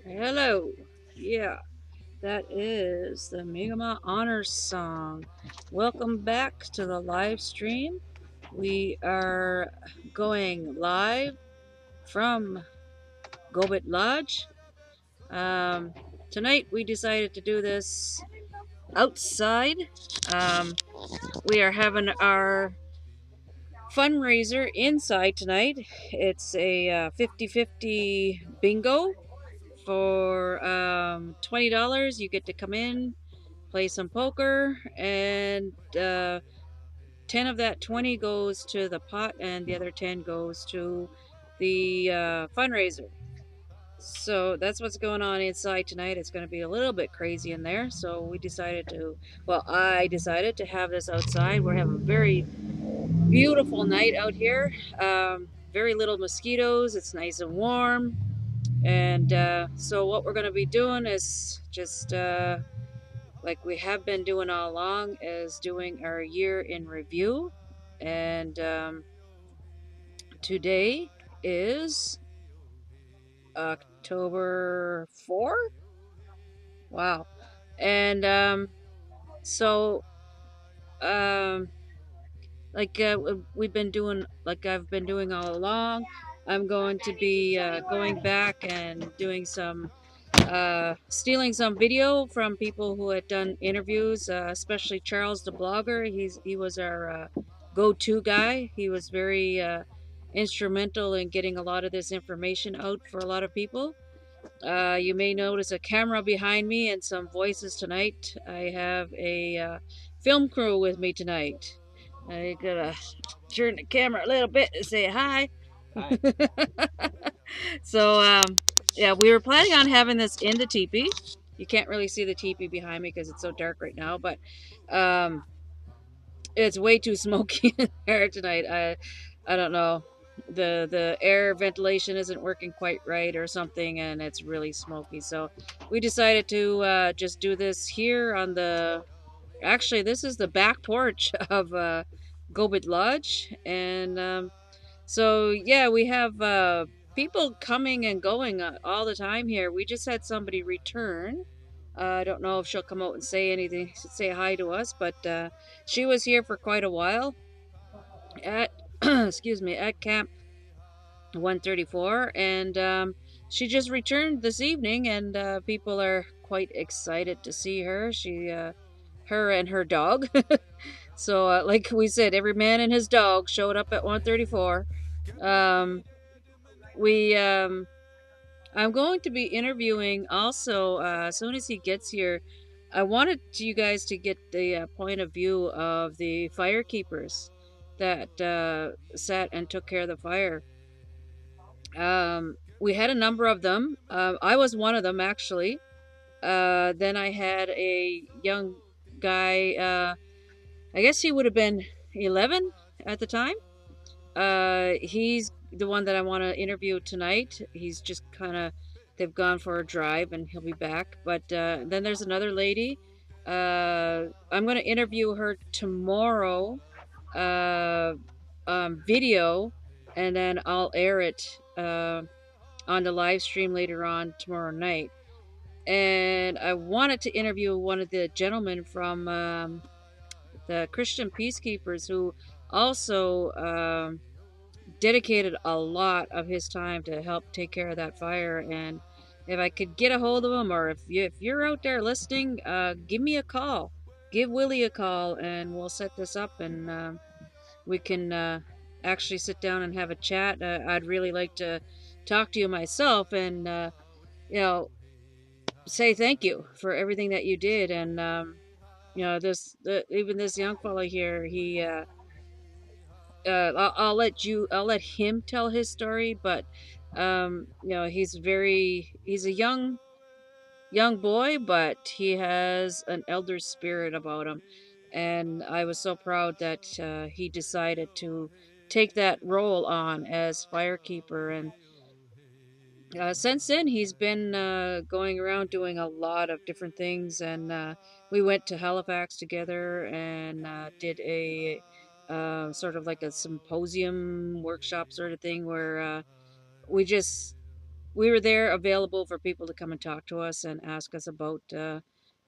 Hello. Yeah, that is the Megama Honors song. Welcome back to the live stream. We are going live from Gobit Lodge. Tonight we decided to do this outside. We are having our fundraiser inside tonight. It's a 50-50 bingo. For $20, you get to come in, play some poker, and 10 of that 20 goes to the pot, and the other 10 goes to the fundraiser. So that's what's going on inside tonight. It's going to be a little bit crazy in there. So we decided to, well, I decided to have this outside. We're having a very beautiful night out here. Very little mosquitoes. It's nice and warm. And so what we're going to be doing is just like we have been doing all along, is doing our year in review. And today is October 4th. Wow. And so like we've been doing, like I've been doing all along, I'm going to be going back and doing some stealing some video from people who had done interviews, especially Charles the blogger. He was our go-to guy. He was very instrumental in getting a lot of this information out for a lot of people. You may notice a camera behind me and some voices tonight. I have a film crew with me tonight. I gotta turn the camera a little bit to say hi. Hi. So yeah, we were planning on having this in the teepee. You can't really see the teepee behind me because it's so dark right now, but it's way too smoky in there tonight. I don't know. The air ventilation isn't working quite right or something, and it's really smoky. So we decided to just do this here on the. Actually, this is the back porch of Gobit Lodge, and so yeah, we have people coming and going all the time here. We just had somebody return. I don't know if she'll come out and say anything, say hi to us, but she was here for quite a while at excuse me, at Camp 134, and she just returned this evening, and people are quite excited to see her. Her and her dog. So, like we said, every man and his dog showed up at 134. Um, we I'm going to be interviewing also as soon as he gets here. I wanted you guys to get the point of view of the firekeepers that sat and took care of the fire. We had a number of them. I was one of them, actually. Then I had a young guy. I guess he would have been 11 at the time. He's the one that I want to interview tonight. He's just kind of, they've gone for a drive and he'll be back. But then there's another lady. I'm going to interview her tomorrow, uh, video, and then I'll air it on the live stream later on tomorrow night. And I wanted to interview one of the gentlemen from the Christian Peacekeepers who also dedicated a lot of his time to help take care of that fire. And if I could get a hold of him, or if you're out there listening, give me a call. Give Willie a call, and we'll set this up, and we can actually sit down and have a chat. I'd really like to talk to you myself, and you know, say thank you for everything that you did. And even this young fella here, he I'll let him tell his story, but he's a young boy, but he has an elder spirit about him, and I was so proud that he decided to take that role on as firekeeper. And since then, he's been going around doing a lot of different things, and we went to Halifax together and did a sort of like a symposium workshop sort of thing where we just we were there available for people to come and talk to us and ask us about the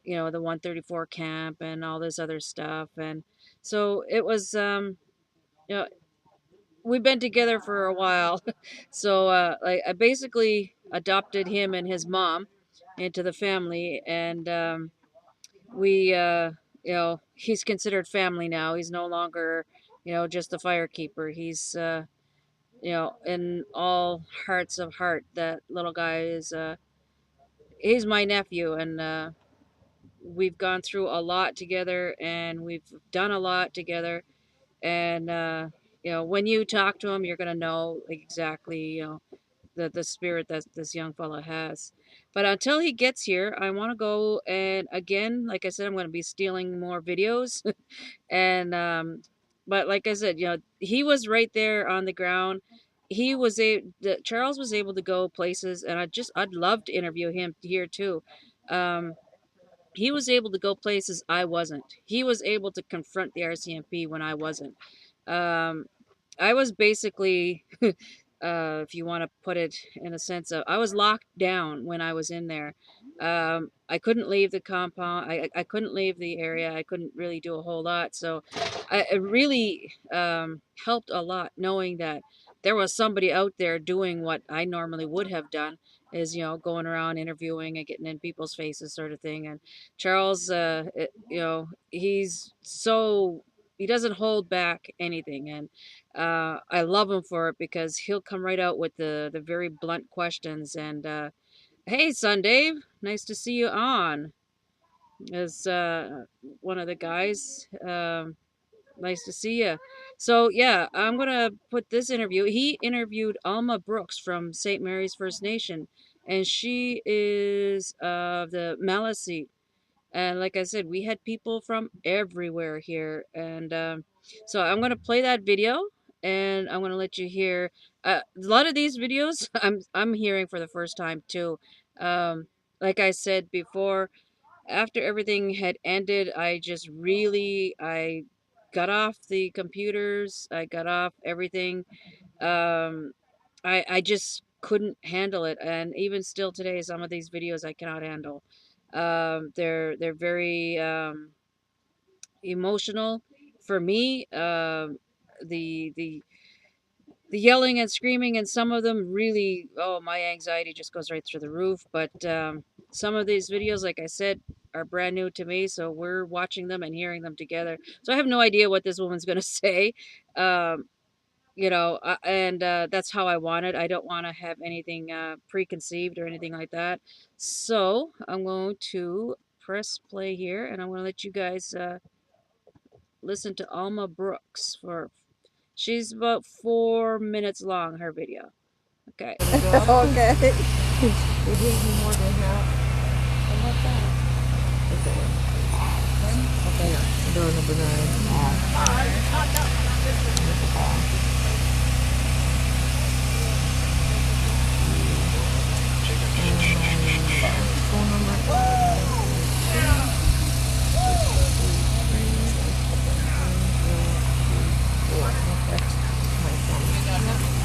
134 camp and all this other stuff. And so it was you know we've been together for a while. So like I basically adopted him and his mom into the family, and we he's considered family now. He's no longer just a firekeeper. He's in all hearts of heart, that little guy is he's my nephew. And we've gone through a lot together, and we've done a lot together. And when you talk to him, you're gonna know exactly the spirit that this young fella has. But until he gets here, I want to go, and again, like I said, I'm going to be stealing more videos. And but like I said, he was right there on the ground. Charles was able to go places, and I'd love to interview him here too. Um, he was able to go places I wasn't. He was able to confront the RCMP when I wasn't. Um, I was basically, if you want to put it in a sense of, I was locked down when I was in there. I couldn't leave the compound. I couldn't leave the area. I couldn't really do a whole lot. So it really helped a lot knowing that there was somebody out there doing what I normally would have done, is going around interviewing and getting in people's faces, sort of thing. And Charles, he doesn't hold back anything. And I love him for it, because he'll come right out with the very blunt questions. And hey, son Dave, nice to see you on. As one of the guys, nice to see you. So yeah, I'm gonna put this interview. He interviewed Alma Brooks from St. Mary's First Nation, and she is of the Maliseet. And like I said, we had people from everywhere here. And so I'm going to play that video, and I'm going to let you hear a lot of these videos. I'm hearing for the first time too. Like I said before, after everything had ended, I got off the computers. I got off everything. Um, I just couldn't handle it, and even still today, some of these videos I cannot handle. They're very emotional for me. The the yelling and screaming, and some of them really, oh, my anxiety just goes right through the roof. But some of these videos, like I said, are brand new to me, so we're watching them and hearing them together. So I have no idea what this woman's going to say. You know, and that's how I want it. I don't want to have anything preconceived or anything like that. So I'm going to press play here, and I'm going to let you guys listen to Alma Brooks for. She's about 4 minutes long, her video. Okay. Okay. It gives me more than that. How about that? Okay. Door number 9. Phone number.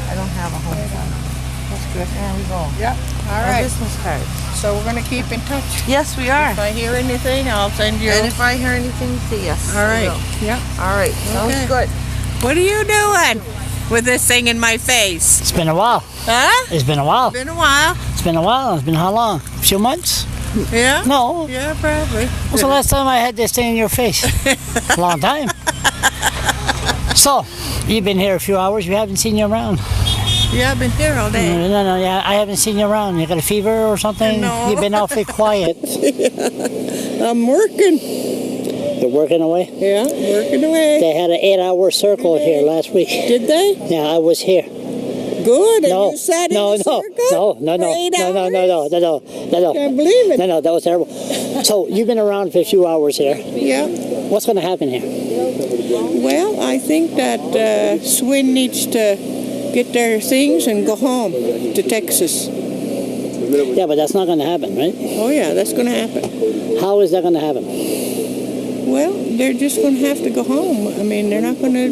I don't have a home phone. That's good. There we go. Yep. All right. Business card. So we're going to keep in touch. Yes, we are. If I hear anything, I'll send you. And if I hear anything, say yes. All right. Yeah. All right. Sounds Okay. good. What are you doing with this thing in my face? It's been a while. Huh? It's been a while. Been a while. It's been a while. It's been how long? A few months? Yeah? No. Yeah, probably. When's the last time I had this thing in your face? A long time. So, you've been here a few hours. We haven't seen you around. Yeah, I've been here all day. No, yeah, I haven't seen you around. You got a fever or something? No. You've been awfully quiet. I'm working. You're working away? Yeah, working away. They had an 8-hour circle here last week. Did they? Yeah, I was here. Good. And No, you sat no, in the circle no, for 8 hours? no. Can't believe it. No, that was terrible. So, you've been around for a few hours here. Yeah. What's going to happen here? Well, I think that Swin needs to get their things and go home to Texas. Yeah, but that's not going to happen, right? Oh, yeah, that's going to happen. How is that going to happen? Well, they're just going to have to go home. I mean, they're not going to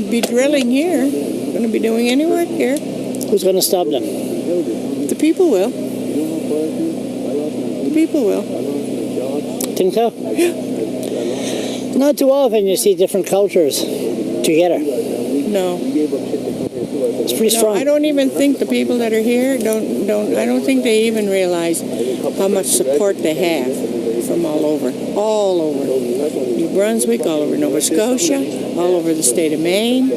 be drilling here, going to be doing any work here. Who's going to stop them? The people will. The people will. Think so? Not too often you see different cultures together. No. It's pretty strong. No, I don't even think the people that are here I don't think they even realize how much support they have from all over. All over. New Brunswick, all over Nova Scotia, all over the state of Maine.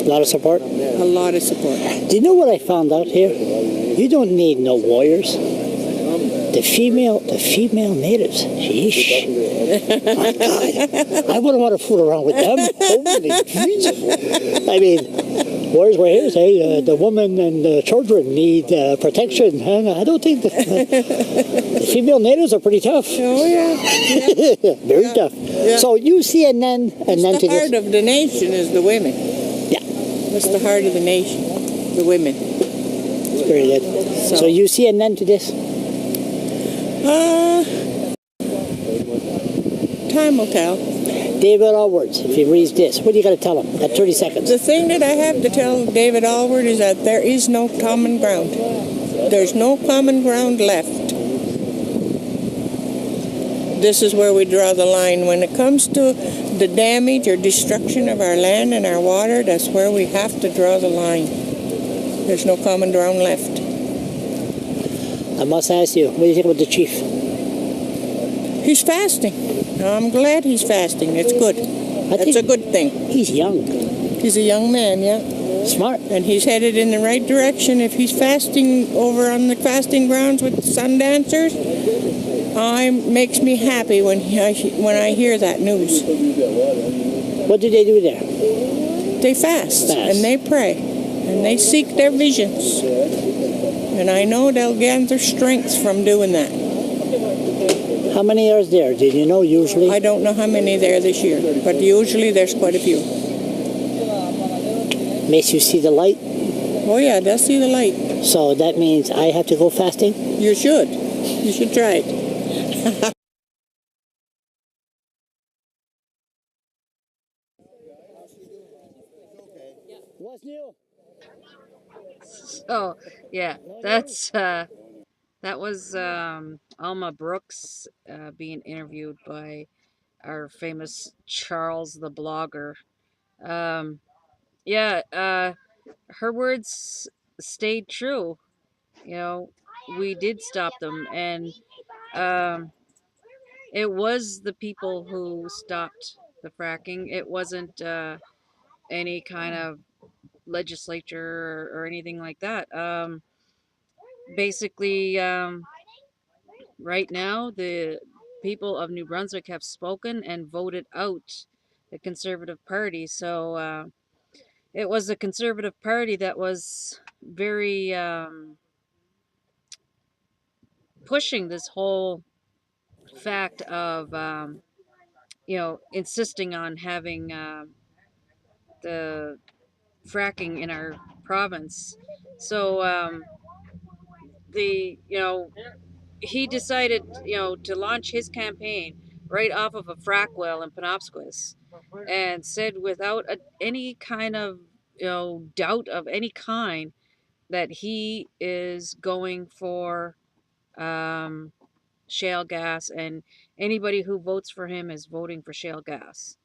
A lot of support. A lot of support. Do you know what I found out here? You don't need no warriors. The female natives. Sheesh. My God. I wouldn't want to fool around with them. Holy Jesus. I mean, warriors were here say the women and the children need protection. And I don't think the female natives are pretty tough. Oh, yeah. Very tough. Yeah. So you see, and then The heart of the nation is the women. Yeah. That's the heart of the nation, the women. Very good. So you see an end to this? Time will tell. David Allwards, if he reads this, what do you got to tell him? Got 30 seconds. The thing that I have to tell David Allward is that there is no common ground. There's no common ground left. This is where we draw the line. When it comes to the damage or destruction of our land and our water, that's where we have to draw the line. There's no common ground left. I must ask you, what do you think about the chief? He's fasting. I'm glad he's fasting. It's good. That's a good thing. He's young. He's a young man, yeah. Smart. And he's headed in the right direction. If he's fasting over on the fasting grounds with the sun dancers, makes me happy when I hear that news. What do they do there? They fast. And they pray and they seek their visions. And I know they'll gather strength from doing that. How many are there? Did you know usually? I don't know how many there this year, but usually there's quite a few. Makes you see the light? Oh yeah, they'll see the light. So that means I have to go fasting? You should. You should try it. What's new? So, yeah, that was Alma Brooks being interviewed by our famous Charles the blogger. Um, yeah, her words stayed true. You know, we did stop them, and um, it was the people who stopped the fracking. It wasn't any kind of legislature or anything like that. Basically, right now, the people of New Brunswick have spoken and voted out the Conservative Party. So it was the Conservative Party that was very pushing this whole fact of, insisting on having the fracking in our province. So he decided, to launch his campaign right off of a frack well in Penobscot, and said without any kind of, doubt of any kind that he is going for shale gas, and anybody who votes for him is voting for shale gas.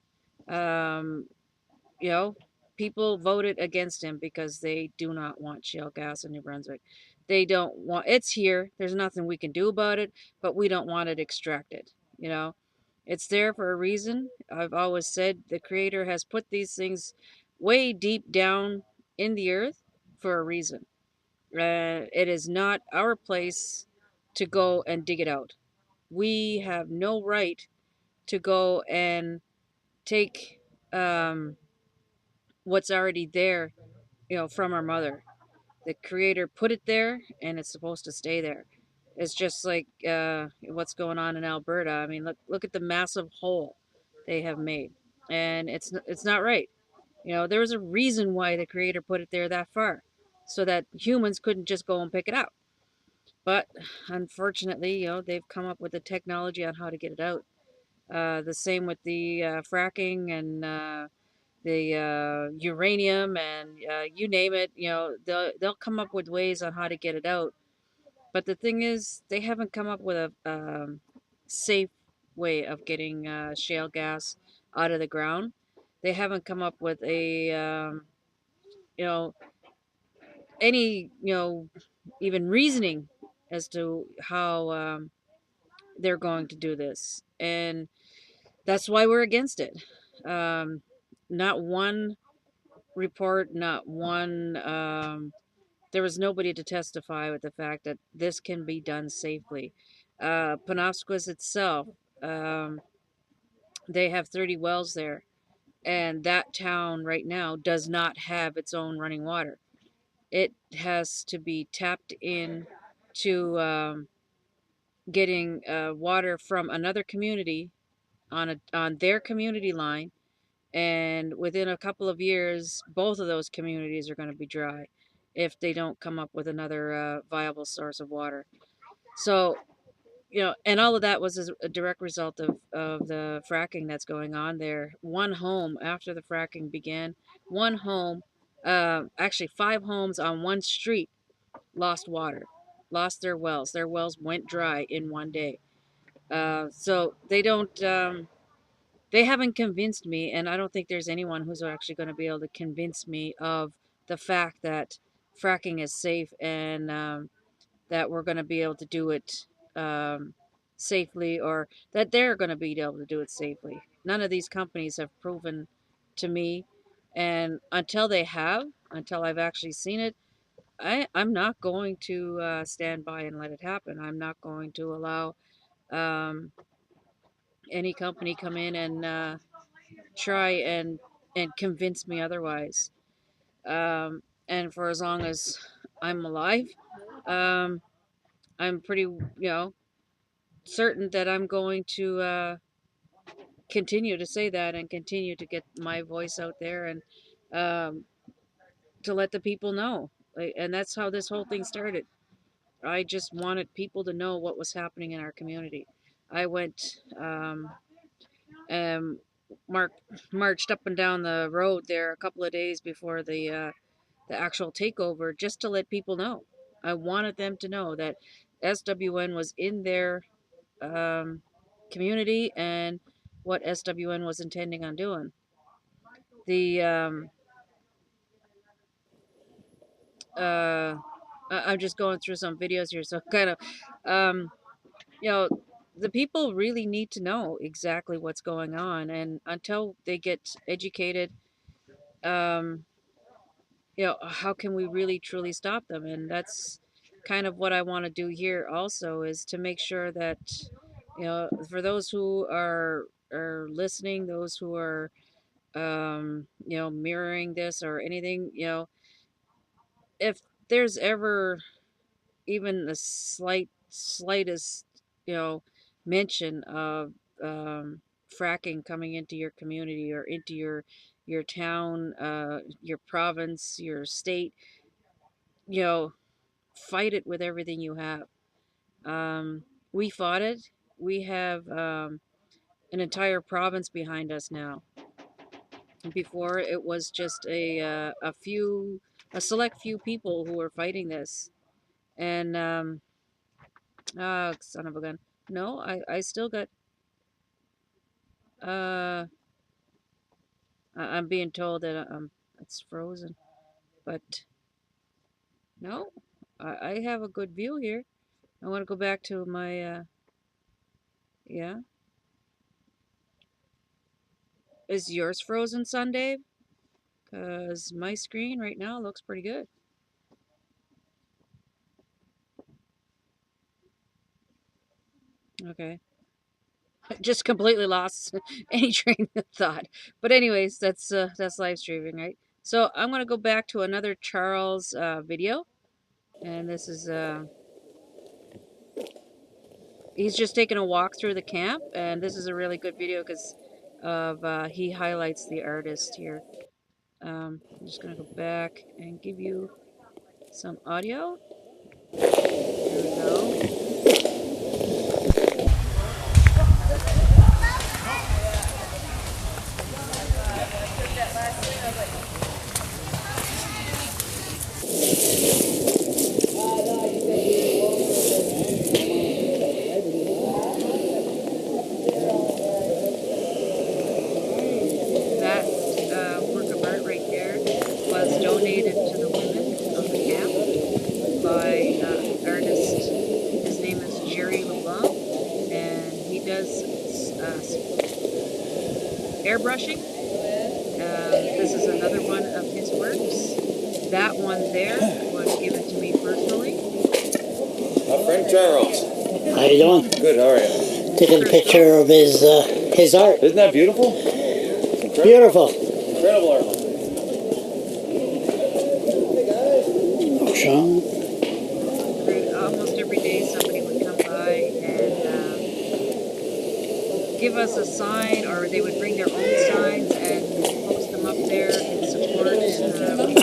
Um, you know, People voted against him because they do not want shale gas in New Brunswick. They don't want it's here. There's nothing we can do about it, but we don't want it extracted. You know, it's there for a reason. I've always said the Creator has put these things way deep down in the earth for a reason. It is not our place to go and dig it out. We have no right to go and take what's already there, from our mother. The Creator put it there, and it's supposed to stay there. It's just like what's going on in Alberta. I mean, look at the massive hole they have made, and it's not right. There was a reason why the Creator put it there that far, so that humans couldn't just go and pick it up. But unfortunately, they've come up with the technology on how to get it out. The same with the fracking and the uranium and you name it. They'll come up with ways on how to get it out. But the thing is, they haven't come up with a safe way of getting shale gas out of the ground. They haven't come up with a you know any even reasoning as to how they're going to do this, and that's why we're against it. Not one report, not one. There was nobody to testify with the fact that this can be done safely. Penobscot itself, um, they have 30 wells there, and that town right now does not have its own running water. It has to be tapped in to getting water from another community on their community line, and within a couple of years, both of those communities are going to be dry if they don't come up with another viable source of water. So, and all of that was a direct result of the fracking that's going on there. One home, after the fracking began, one home, actually 5 homes on one street lost water, lost their wells. Their wells went dry in one day. So they don't. They haven't convinced me, and I don't think there's anyone who's actually going to be able to convince me of the fact that fracking is safe, and that we're going to be able to do it safely, or that they're going to be able to do it safely. None of these companies have proven to me, and until I've actually seen it, I'm not going to stand by and let it happen. I'm not going to allow um, any company come in and try and convince me otherwise. And for as long as I'm alive, um, I'm pretty, certain that I'm going to continue to say that and continue to get my voice out there, and um, to let the people know. And that's how this whole thing started. I just wanted people to know what was happening in our community. I went um, mark, marched up and down the road there a couple of days before the actual takeover, just to let people know. I wanted them to know that SWN was in their community and what SWN was intending on doing. The I'm just going through some videos here, so kind of you know, the people really need to know exactly what's going on, and until they get educated, you know, how can we really truly stop them? And that's kind of what I want to do here also, is to make sure that, you know, for those who are listening, those who are you know, mirroring this or anything, you know, if there's ever even the slightest, you know, mention of fracking coming into your community or into your town, your province, your state, you know, fight it with everything you have. We fought it. We have an entire province behind us now. Before, it was just a select few people who were fighting this, and son of a gun. No, I still got I'm being told that it's frozen, but no, I have a good view here. I want to go back to my yeah. Is yours frozen, Sunday? Because my screen right now looks pretty good. Okay. Just completely lost any train of thought. But anyways, that's live streaming, right? So I'm going to go back to another Charles video. And this is... he's just taking a walk through the camp. And this is a really good video because of he highlights the artist here. I'm just going to go back and give you some audio. There we go. That work of art right there was donated to the women of the camp by an artist. His name is Jerry LeBlanc, and he does airbrushing. This is another one of his works. That one there was given to me personally. My friend Charles. How you doing? Good, how are you? Taking a picture of his art. Isn't that beautiful? Beautiful. Incredible art. Sean. Almost every day somebody would come by and give us a sign, or they would bring their own signs and post them up there in support. And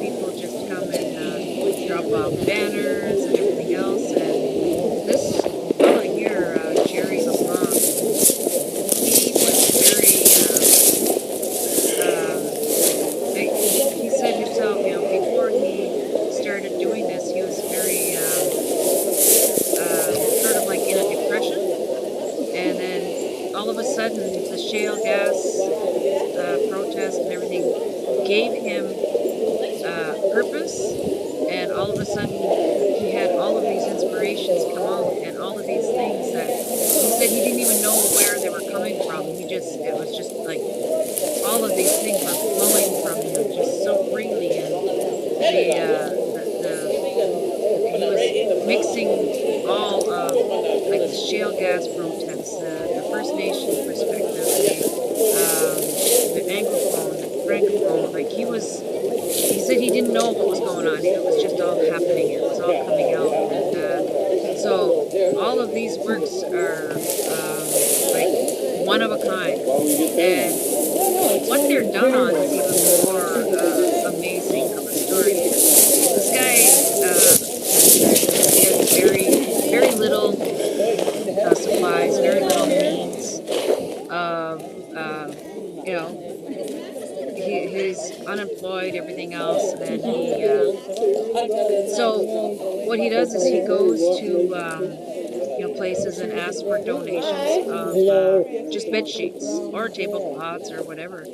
people just come and drop off banners and everything else. And this fellow here, Jerry LeBlanc, he was very, he said himself, you know, before he started doing this, he was very sort of like in a depression. And then all of a sudden, the shale gas protest and everything gave him purpose. And all of a sudden, he had all of these inspirations come out, and all of these things that he said he didn't even know where they were coming from. It was just like all of these things were flowing from him just so freely, and he was mixing all of like the shale gas protests, the First Nations perspective, the Anglophone, the Francophone. Like he said he didn't know what was going on. It was just all happening. It was all coming out, and so all of these works are like one of a kind, and what they're done on is even more amazing of a story. This guy he has very little supplies, very little means of, you know, he's unemployed, everything else, and so what he does is he goes to, you know, places and asked for donations of just bed sheets or tablecloths or whatever.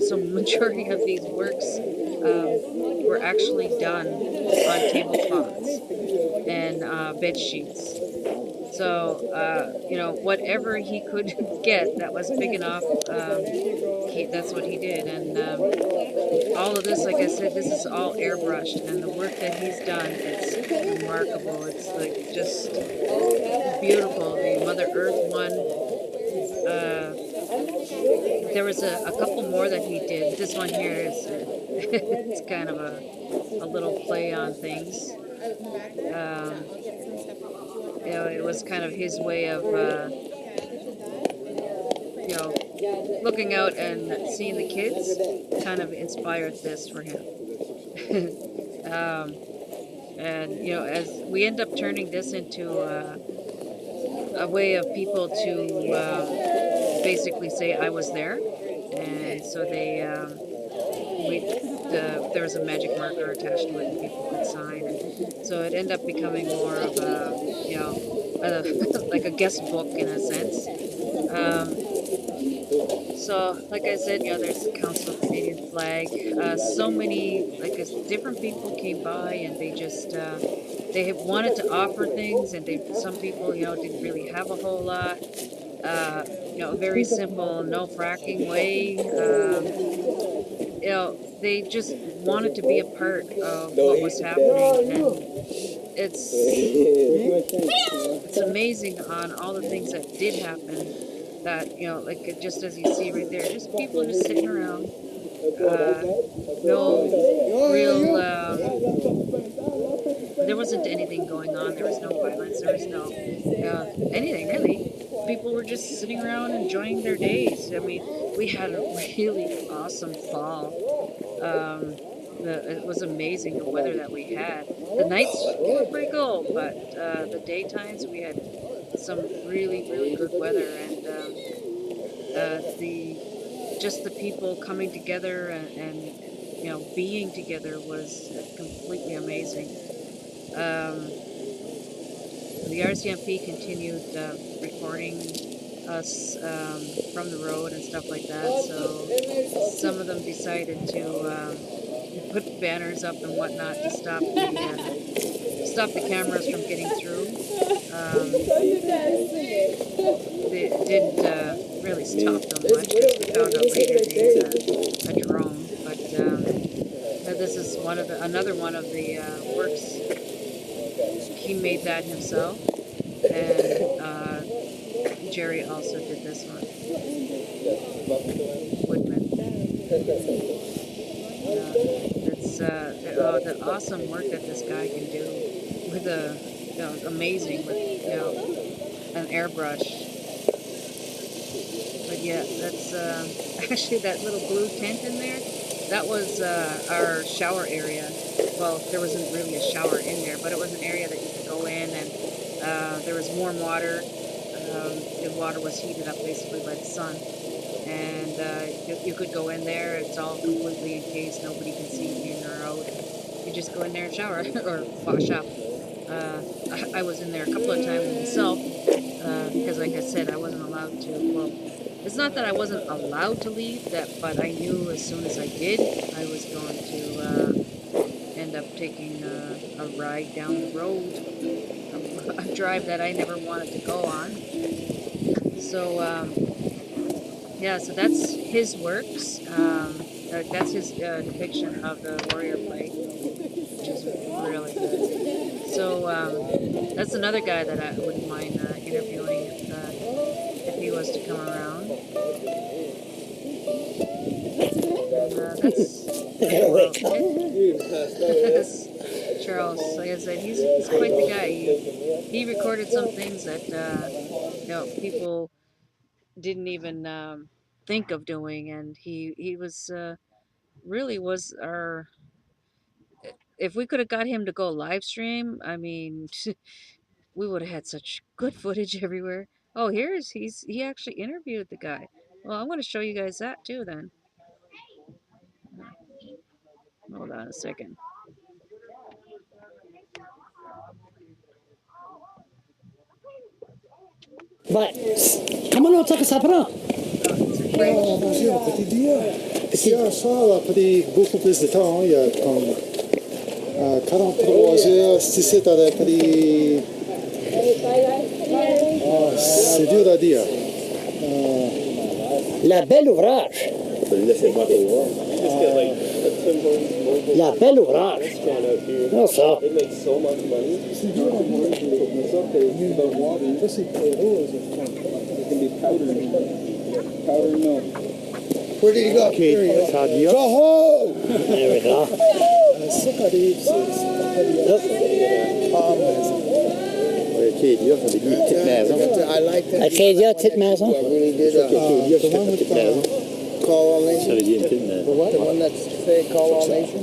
So majority of these works were actually done on tablecloths and bed sheets. So, whatever he could get that was big enough, that's what he did. And all of this, like I said, this is all airbrushed. And the work that he's done, it's remarkable. It's like just beautiful. The Mother Earth one, there was a couple more that he did. This one here is it's kind of a little play on things. It was kind of his way of, looking out and seeing the kids kind of inspired this for him. And, as we end up turning this into a way of people to basically say, I was there. And so there was a magic marker attached to it and people could sign. And so it ended up becoming more of like a guest book in a sense. So, like I said, there's the Council of Canadian Flag. So many, different people came by and they just, they wanted to offer things, and some people, didn't really have a whole lot. Very simple, no fracking way. They just wanted to be a part of what was happening, and it's amazing on all the things that did happen. That just as you see right there, just people just sitting around, no real. There wasn't anything going on. There was no violence. There was no anything really. People were just sitting around enjoying their days. I mean, we had a really awesome fall. It was amazing the weather that we had. The nights were pretty cold, but the daytimes we had some really, really good weather, and the people coming together and being together was completely amazing. The RCMP continued recording us from the road and stuff like that, so some of them decided to put banners up and whatnot to stop the cameras from getting through. They didn't really stop them much, because we found out later they used a drone. But this is another one of the works. He made that himself, and Jerry also did this one. Woodman. It's the awesome work that this guy can do with amazing with an airbrush. But yeah, that's actually that little blue tent in there. That was our shower area. Well, there wasn't really a shower in there, but it was an area that you could go in, and there was warm water. The water was heated up basically by the sun, and you could go in there. It's all completely encased. Nobody can see in or out. You just go in there and shower or wash up. I was in there a couple of times myself because, like I said, I wasn't allowed to. Well, it's not that I wasn't allowed to leave, but I knew as soon as I did, I was going to end up taking a ride down the road, a drive that I never wanted to go on. So, so that's his works. That's his depiction of the warrior play, which is really good. So that's another guy that I wouldn't mind interviewing if he was to come around. And that's Charles. Like I said, he's quite the guy. He recorded some things that people didn't even think of doing, and he was really was our. If we could have got him to go live stream, I mean, we would have had such good footage everywhere. Oh, he actually interviewed the guy. Well, I'm going to show you guys that too then. Hold on a second. Ben, comment longtemps que ça prend? Bonjour, petit dia. Ici à ça a pris beaucoup plus de temps. Il y a comme 43 heures. Si c'est à pris. C'est dur à dire. La belle ouvrage. La belle ouvrage. Non, ça. C'est dur à dire. Ça, c'est Where did he go? Go home! There we go. Arcadia, ça début une petite maison. I like that. Acadia, petite maison. I really did. Arcadia, c'est The one une with petite maison. Call All Ça Nation. veut dire une petite maison. The one that's say Call All Nation.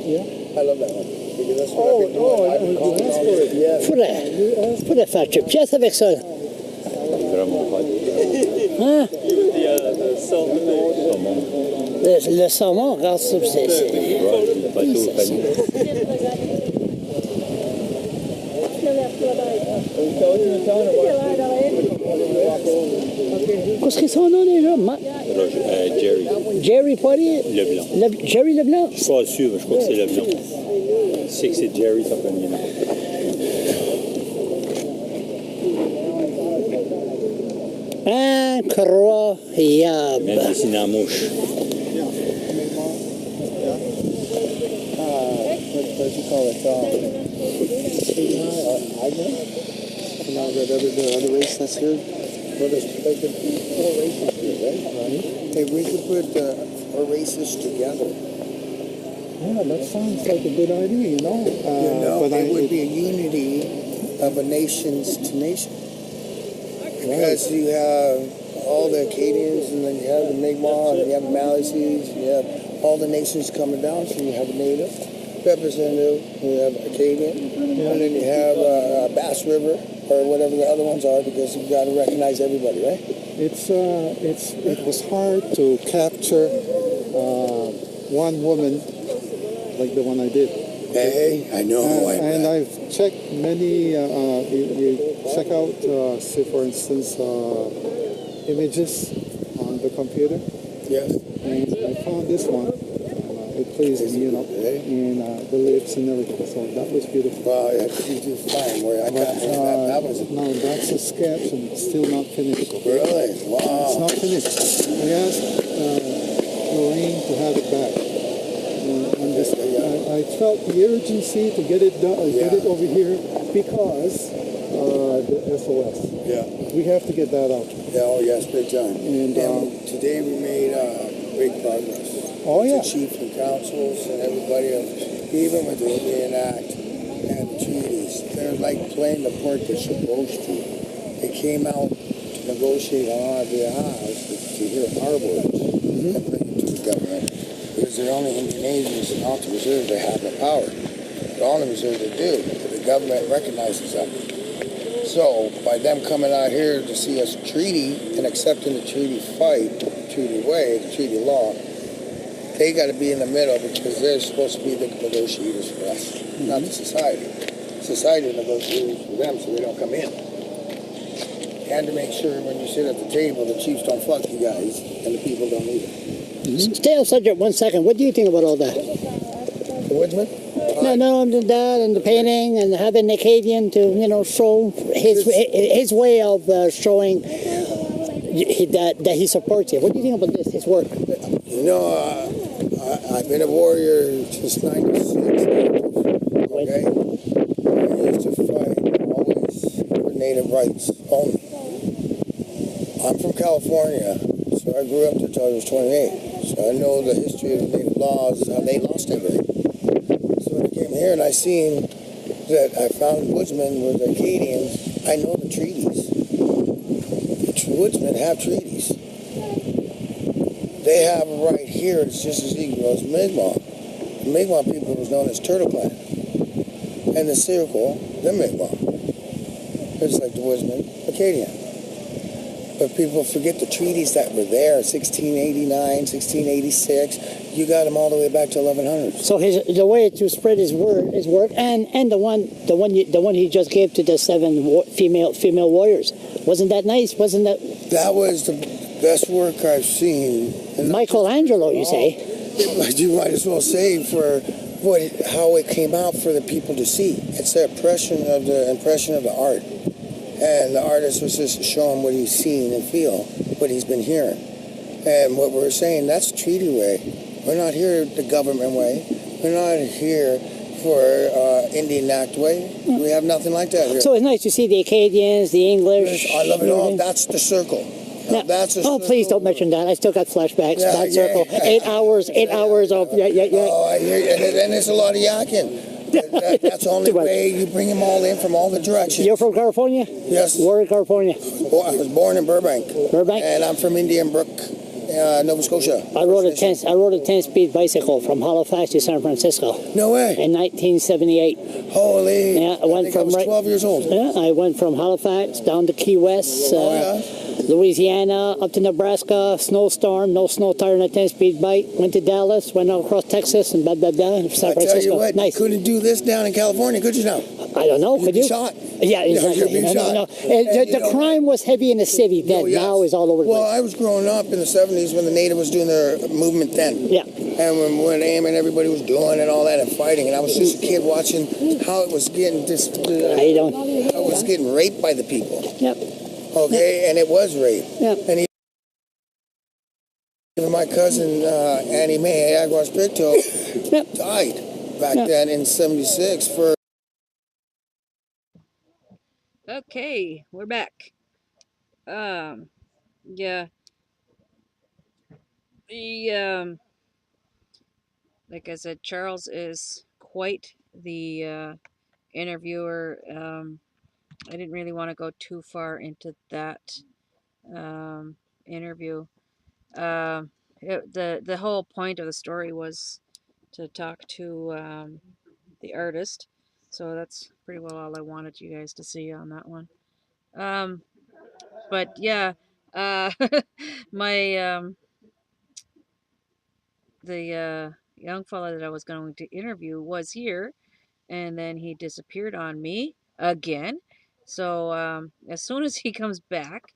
Yeah. I love that one. Because that's what I've been doing. I've been calling all this. Yeah. Faudrait faire une pièce avec ça. Vraiment pas. Hein? Saumon. Le saumon, regarde ça. C'est... Le bateau au panier. Qu'est-ce que c'est son nom déjà? Jerry. Jerry Poirier? Leblanc. Jerry Leblanc? Je suis pas sûr, mais je crois que c'est Leblanc. Je sais que c'est Jerry, ça peut venir. Incroyable. Même dessiné en mouche. What do you call it? The other race that's here. Well, there's like the 4 races here, right? Hey, we could put 4 races together. Yeah, that sounds like a good idea, you know. But it would be a unity of a nations to nation. Because you have all the Acadians, and then you have the Mi'kmaq, and you have the Malisees, and you have all the nations coming down, so you have a native representative, you have Acadian, and then you have Bass River, or whatever the other ones are, because you've got to recognize everybody, right? It was hard to capture one woman like the one I did. Hey, I know. And I've checked many, you check out, say for instance, images on the computer. Yes. And I found this one. It pleased me, you know, and the lips and everything. So that was beautiful. Well, you do fine. Where I got that was No, that's a sketch and it's still not finished. really wow. It's not finished. I asked Lorraine to have it back. And this, I felt the urgency to get it done, get it over here because the SOS. Yeah. We have to get that out. Yeah. Oh yes, big time. And today we made big progress. oh yeah, The chief and councils and everybody, even with the Indian Act and the treaties, they're like playing the part they're supposed to. They came out to negotiate on our behalf to hear our words and bring it to the government. Because they're only Indian agents and not the reserve that have the power. But on the reserve they do. But the government recognizes that. So by them coming out here to see us treaty and accepting the treaty fight, the treaty way, the treaty law, they got to be in the middle because they're supposed to be the negotiators for us, not the society. Society negotiators for them so they don't come in. And to make sure when you sit at the table, the chiefs don't fuck you guys and the people don't either. Stay on subject 1 second. What do you think about all that? The woodsman? No, that and the painting and having the Acadian to, show his way of showing that he supports you. What do you think about this, his work? You know, I've been a warrior since 96. Okay? I used to fight always for native rights only. I'm from California, so I grew up there until I was 28. So I know the history of the native laws, how they lost everything. So when I came here and I seen that I found woodsmen with Acadians, I know the treaties. The woodsmen have treaties. They have a right here, it's just as equal as Mi'kmaq. The Mi'kmaq people was known as Turtle Clan. And the circle, the Mi'kmaq. It's like the woodsman, Acadian. But people forget the treaties that were there, 1689, 1686, you got him all the way back to 1100. So the way to spread his word, and the one he just gave to the 7 female warriors, wasn't that nice? Wasn't that? That was the best work I've seen. And Michelangelo, you say? You might as well say for how it came out for the people to see. It's the impression of the art, and the artist was just showing what he's seen and feel, what he's been hearing, and what we're saying. That's treaty way. We're not here the government way. We're not here for Indian Act way. We have nothing like that here. So it's nice to see the Acadians, the English. I love it all. That's the circle. Now, that's a circle. Please don't mention that. I still got flashbacks. Yeah, that circle. 8 hours. 8 hours of yeah. Oh, I hear you. And it's a lot of yakking. That's the only way you bring them all in from all the directions. You're from California? Yes. Where in California? Well, I was born in Burbank. Burbank? And I'm from Indian Brook, Nova Scotia. I rode a 10-speed bicycle from Halifax to San Francisco. No way. In 1978. Holy. Yeah, I went from 12 years old. Yeah, I went from Halifax down to Key West. Louisiana, up to Nebraska, snowstorm, no snow tire on a 10-speed bike. Went to Dallas, went across Texas, and San Francisco. I tell you what, nice. You couldn't do this down in California, could you now? I don't know. Could you? Shot. Yeah, exactly. You're being shot. No. The crime was heavy in the city then. Yes. Now it's all over the place. Well, I was growing up in the 70s when the Native was doing their movement then. Yeah. And when AIM and everybody was doing and all that and fighting, and I was just a kid watching how it was getting how it was getting raped by the people. Yep. Okay, and it was rape. Yep. And even my cousin Annie Mae Issac died back then in '76 for. Okay, we're back. Yeah. Like I said, Charles is quite the interviewer. I didn't really want to go too far into that interview. The whole point of the story was to talk to the artist, so that's pretty well all I wanted you guys to see on that one. But yeah, my the young fella that I was going to interview was here, and then he disappeared on me again. So as soon as he comes back,